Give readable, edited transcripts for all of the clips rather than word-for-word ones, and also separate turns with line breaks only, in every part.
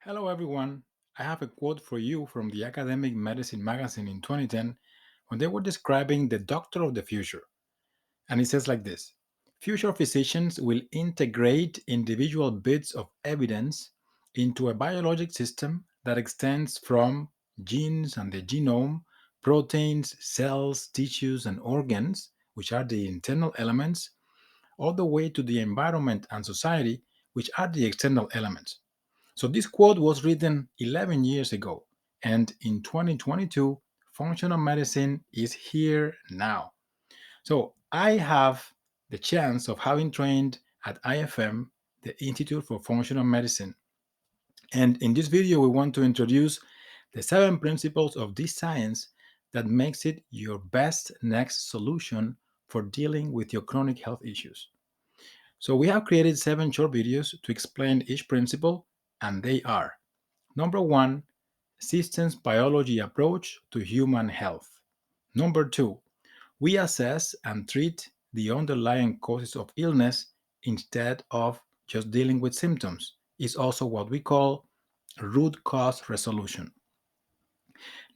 Hello, everyone. I have a quote for you from the Academic Medicine magazine in 2010 when they were describing the doctor of the future. And it says like this: future physicians will integrate individual bits of evidence into a biologic system that extends from genes and the genome, proteins, cells, tissues, and organs, which are the internal elements, all the way to the environment and society, which are the external elements. So this quote was written 11 years ago, and in 2022, functional medicine is here now. So I have the chance of having trained at IFM, the Institute for Functional Medicine. And in this video, we want to introduce the 7 principles of this science that makes it your best next solution for dealing with your chronic health issues. So we have created 7 short videos to explain each principle, and they are: Number 1, systems biology approach to human health. Number 2, we assess and treat the underlying causes of illness instead of just dealing with symptoms. It's also what we call root cause resolution.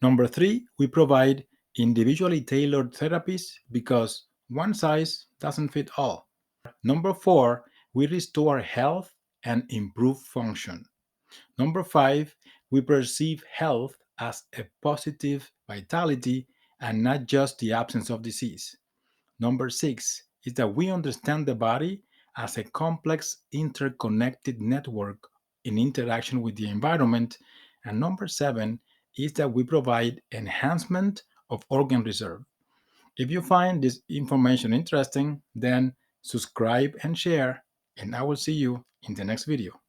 Number 3, we provide individually tailored therapies because one size doesn't fit all. Number 4, we restore health and improve function. Number 5, we perceive health as a positive vitality and not just the absence of disease. Number 6 is that we understand the body as a complex, interconnected network in interaction with the environment. And number 7 is that we provide enhancement of organ reserve. If you find this information interesting, then subscribe and share, and I will see you in the next video.